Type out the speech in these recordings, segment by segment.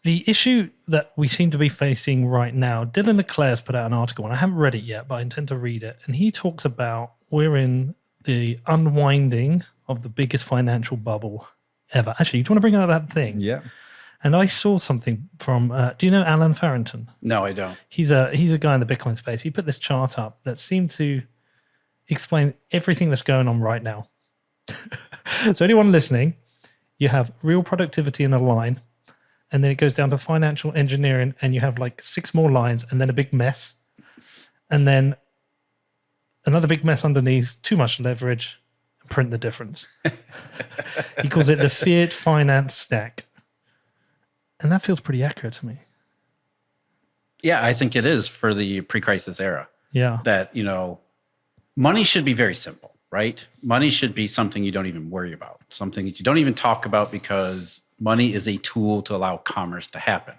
the issue that we seem to be facing right now, Dylan Leclerc's put out an article, and I haven't read it yet, but I intend to read it. And he talks about we're in the unwinding of the biggest financial bubble ever. Actually, do you want to bring out that thing? Yeah. And I saw something from, do you know Alan Farrington? No, I don't. He's a guy in the Bitcoin space. He put this chart up that seemed to explain everything that's going on right now. So anyone listening, you have real productivity in a line, and then it goes down to financial engineering, and you have like 6 more lines, and then a big mess, and then another big mess underneath, too much leverage, and print the difference. He calls it the fiat finance stack. And that feels pretty accurate to me. Yeah, I think it is for the pre-crisis era. Yeah. That, money should be very simple, right? Money should be something you don't even worry about, something that you don't even talk about, because money is a tool to allow commerce to happen.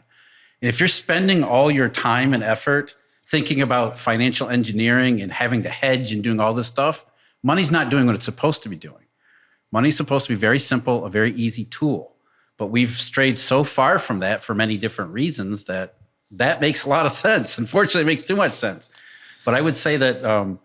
And if you're spending all your time and effort thinking about financial engineering and having to hedge and doing all this stuff, money's not doing what it's supposed to be doing. Money's supposed to be very simple, a very easy tool. But we've strayed so far from that for many different reasons that makes a lot of sense. Unfortunately, it makes too much sense. But I would say that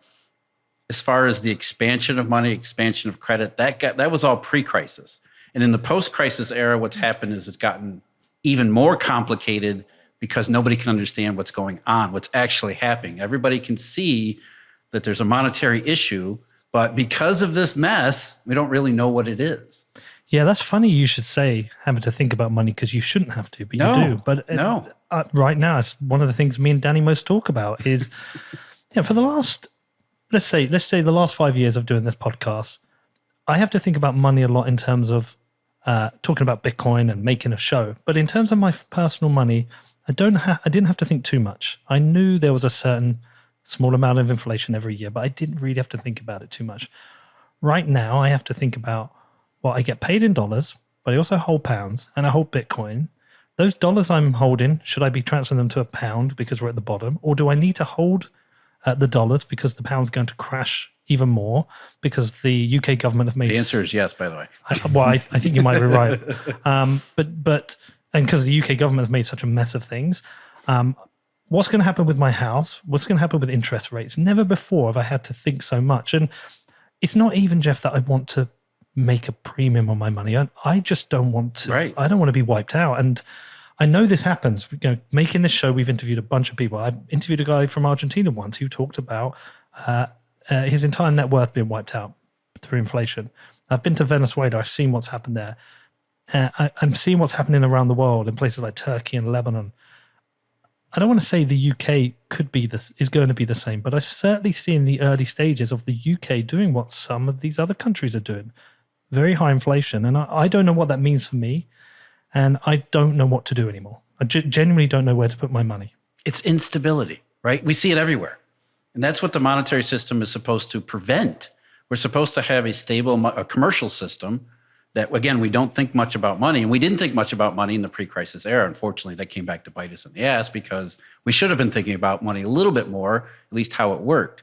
as far as the expansion of money, expansion of credit, that was all pre-crisis. And in the post-crisis era, what's happened is it's gotten even more complicated because nobody can understand what's going on, what's actually happening. Everybody can see that there's a monetary issue, but because of this mess, we don't really know what it is. Yeah, that's funny you should say having to think about money, because you shouldn't have to, but you do. But right now, it's one of the things me and Danny most talk about is, for the last, let's say the last 5 years of doing this podcast, I have to think about money a lot in terms of talking about Bitcoin and making a show. But in terms of my personal money, I didn't have to think too much. I knew there was a certain small amount of inflation every year, but I didn't really have to think about it too much. Right now, I have to think about, well, I get paid in dollars, but I also hold pounds and I hold Bitcoin. Those dollars I'm holding, should I be transferring them to a pound because we're at the bottom? Or do I need to hold the dollars because the pound's going to crash even more because the UK government have made... The answer is yes, by the way. I think you might be right. But because the UK government has made such a mess of things, what's going to happen with my house? What's going to happen with interest rates? Never before have I had to think so much. And it's not even, Jeff, that I want to make a premium on my money. I just don't want to. Right. I don't want to be wiped out. And I know this happens. Making this show, we've interviewed a bunch of people. I interviewed a guy from Argentina once who talked about his entire net worth being wiped out through inflation. I've been to Venezuela. I've seen what's happened there. I'm seeing what's happening around the world in places like Turkey and Lebanon. I don't want to say the UK is going to be the same, but I've certainly seen the early stages of the UK doing what some of these other countries are doing. Very high inflation. And I don't know what that means for me. And I don't know what to do anymore. I genuinely don't know where to put my money. It's instability, right? We see it everywhere. And that's what the monetary system is supposed to prevent. We're supposed to have a stable commercial system that, again, we don't think much about money. And we didn't think much about money in the pre-crisis era. Unfortunately, that came back to bite us in the ass because we should have been thinking about money a little bit more, at least how it worked.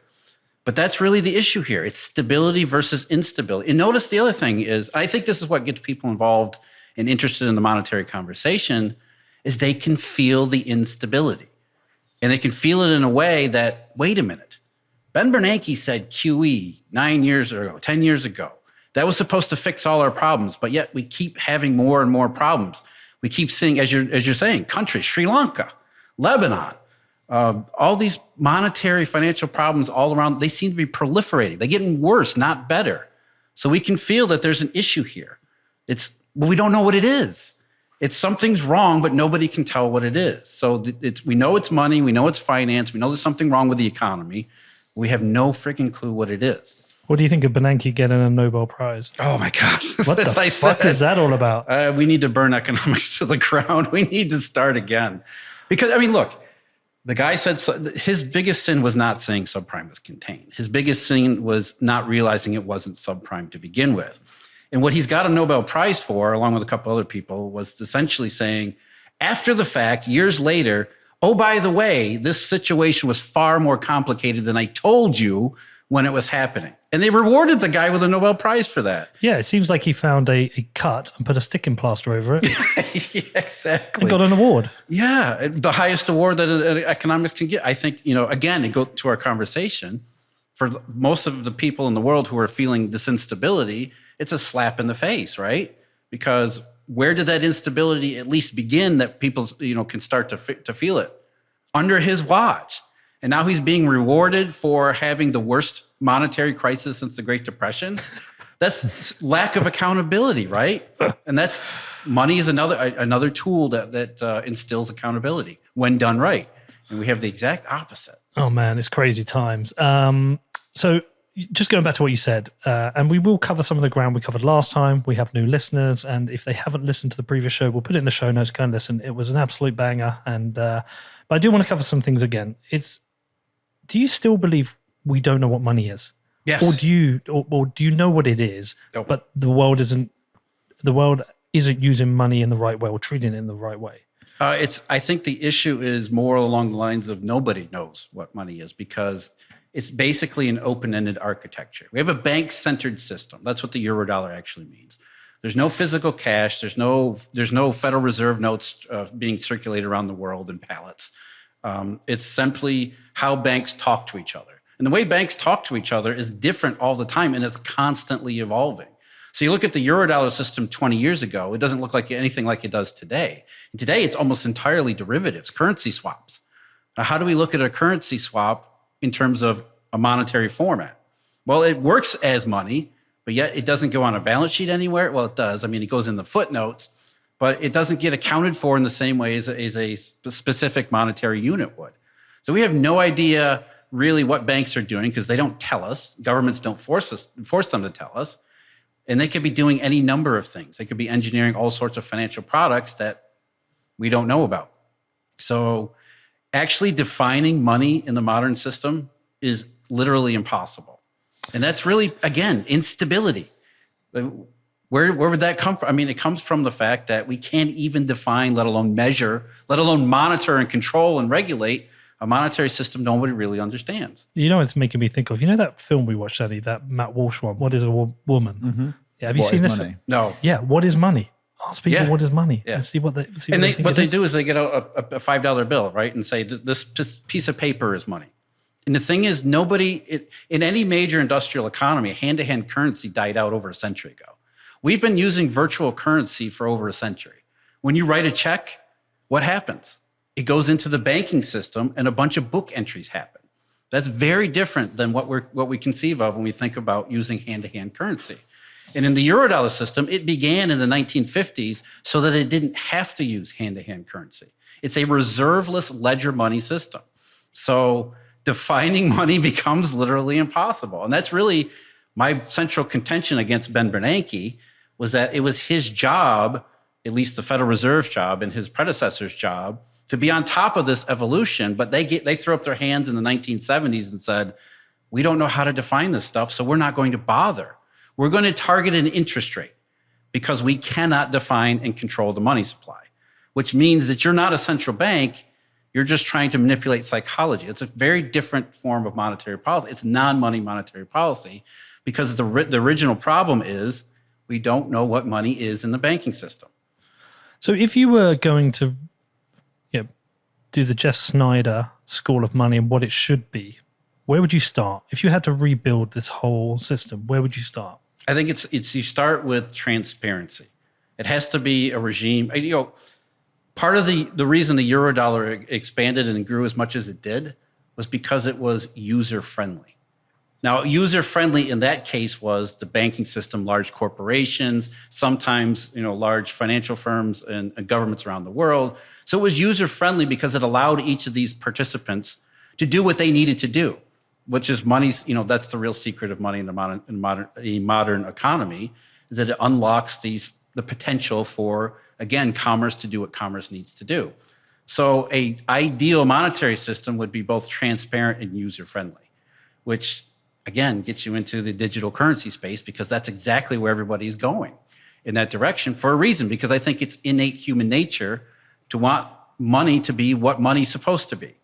But that's really the issue here. It's stability versus instability. And notice the other thing is, I think this is what gets people involved and interested in the monetary conversation, is they can feel the instability. And they can feel it in a way that, wait a minute, Ben Bernanke said QE 9 years ago, 10 years ago. That was supposed to fix all our problems, but yet we keep having more and more problems. We keep seeing, as you're saying, countries, Sri Lanka, Lebanon, all these monetary financial problems all around, they seem to be proliferating. They're getting worse, not better. So we can feel that there's an issue here. We don't know what it is. It's something's wrong, but nobody can tell what it is. So we know it's money, we know it's finance, we know there's something wrong with the economy. We have no freaking clue what it is. What do you think of Bernanke getting a Nobel Prize? Oh my gosh. What the fuck is that all about? We need to burn economics to the ground. We need to start again. Because, I mean, look, the guy said his biggest sin was not saying subprime was contained. His biggest sin was not realizing it wasn't subprime to begin with. And what he's got a Nobel Prize for, along with a couple other people, was essentially saying, after the fact, years later, oh, by the way, this situation was far more complicated than I told you when it was happening. And they rewarded the guy with a Nobel Prize for that. Yeah, it seems like he found a cut and put a sticking plaster over it. Yeah, exactly. And got an award. Yeah, the highest award that economics can get. I think, again, to go to our conversation, for most of the people in the world who are feeling this instability, it's a slap in the face, right? Because where did that instability at least begin that people, can start to feel it? Under his watch. And now he's being rewarded for having the worst monetary crisis since the Great Depression. That's lack of accountability, right? And that's money is another tool that instills accountability when done right. And we have the exact opposite. Oh man, it's crazy times. So just going back to what you said, and we will cover some of the ground we covered last time. We have new listeners, and if they haven't listened to the previous show, we'll put it in the show notes. Go and listen. It was an absolute banger. And but I do want to cover some things again. Do you still believe we don't know what money is? Yes. Or do you know what it is, Nope. but the world isn't using money in the right way or treating it in the right way? I think the issue is more along the lines of nobody knows what money is because it's basically an open-ended architecture. We have a bank-centered system. That's what the Eurodollar actually means. There's no physical cash. There's no Federal Reserve notes being circulated around the world in pallets. It's simply how banks talk to each other. And the way banks talk to each other is different all the time, and it's constantly evolving. So you look at the Eurodollar system 20 years ago, it doesn't look like anything like it does today. And today, it's almost entirely derivatives, currency swaps. Now, how do we look at a currency swap in terms of a monetary format? Well, it works as money, but yet it doesn't go on a balance sheet anywhere. Well, it does. I mean, it goes in the footnotes, but it doesn't get accounted for in the same way as a specific monetary unit would. So we have no idea really what banks are doing because they don't tell us. Governments don't force them to tell us. And they could be doing any number of things. They could be engineering all sorts of financial products that we don't know about. So actually defining money in the modern system is literally impossible. And that's really, again, instability. Where would that come from? I mean, it comes from the fact that we can't even define, let alone measure, let alone monitor and control and regulate a monetary system nobody really understands. You know what it's making me think of? You know that film we watched, Eddie, that Matt Walsh one, What is a Woman? Mm-hmm. Yeah, have you seen this? Money? No. Yeah, what is money? Ask people what is money and see what they what they do is they get a $5 bill, right, and say this piece of paper is money. And the thing is, in any major industrial economy, hand-to-hand currency died out over a century ago. We've been using virtual currency for over a century. When you write a check, what happens? It goes into the banking system and a bunch of book entries happen. That's very different than what we conceive of when we think about using hand-to-hand currency. And in the Eurodollar system, it began in the 1950s so that it didn't have to use hand-to-hand currency. It's a reserveless ledger money system. So defining money becomes literally impossible. And that's really my central contention against Ben Bernanke, was that it was his job, at least the Federal Reserve's job and his predecessor's job, to be on top of this evolution. But they threw up their hands in the 1970s and said, we don't know how to define this stuff, so we're not going to bother. We're going to target an interest rate because we cannot define and control the money supply, which means that you're not a central bank. You're just trying to manipulate psychology. It's a very different form of monetary policy. It's non-money monetary policy because the original problem is we don't know what money is in the banking system. So if you were going to do the Jeff Snider School of Money and what it should be, where would you start? If you had to rebuild this whole system, where would you start? I think it's you start with transparency. It has to be a regime. Part of the reason the Eurodollar expanded and grew as much as it did was because it was user-friendly. Now, user-friendly in that case was the banking system, large corporations, sometimes large financial firms and governments around the world. So it was user-friendly because it allowed each of these participants to do what they needed to do, which is money's. That's the real secret of money in a modern economy, is that it unlocks the potential for, again, commerce to do what commerce needs to do. So an ideal monetary system would be both transparent and user-friendly, which again gets you into the digital currency space because that's exactly where everybody's going in that direction for a reason, because I think it's innate human nature to want money to be what money's supposed to be,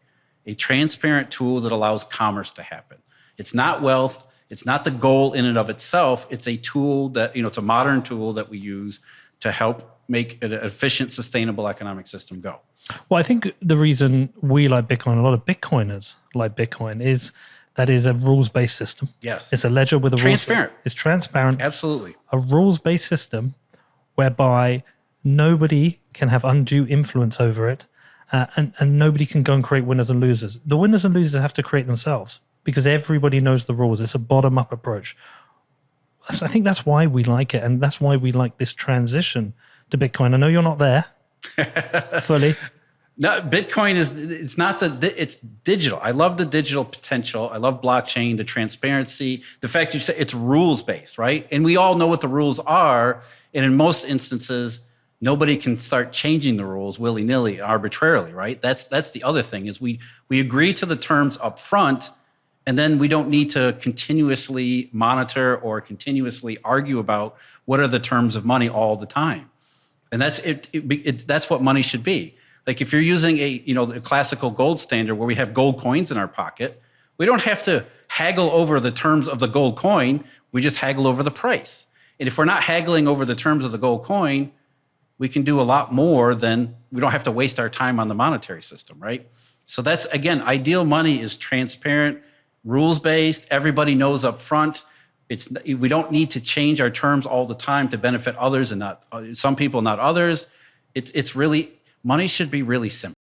a transparent tool that allows commerce to happen. It's not wealth. It's not the goal in and of itself. It's a tool that, it's a modern tool that we use to help make an efficient, sustainable economic system go. Well, I think the reason we like Bitcoin, a lot of Bitcoiners like Bitcoin, is that is a rules-based system. Yes. It's a ledger with a transparent. It's transparent. Absolutely. A rules-based system whereby nobody can have undue influence over it, and nobody can go and create winners and losers. The winners and losers have to create themselves because everybody knows the rules. It's a bottom-up approach. I think that's why we like it, and that's why we like this transition to Bitcoin. I know you're not there fully. No, Bitcoin it's digital. I love the digital potential. I love blockchain, the transparency, the fact you say it's rules-based, right? And we all know what the rules are. And in most instances, nobody can start changing the rules willy-nilly, arbitrarily, right? That's the other thing is we agree to the terms up front, and then we don't need to continuously monitor or continuously argue about what are the terms of money all the time. And that's that's what money should be. Like if you're using a classical gold standard where we have gold coins in our pocket, we don't have to haggle over the terms of the gold coin. We just haggle over the price. And if we're not haggling over the terms of the gold coin, we can do a lot more than we don't have to waste our time on the monetary system, right? So that's, again, ideal money is transparent, rules-based. Everybody knows up front. We don't need to change our terms all the time to benefit others and not some people, not others. It's really, money should be really simple.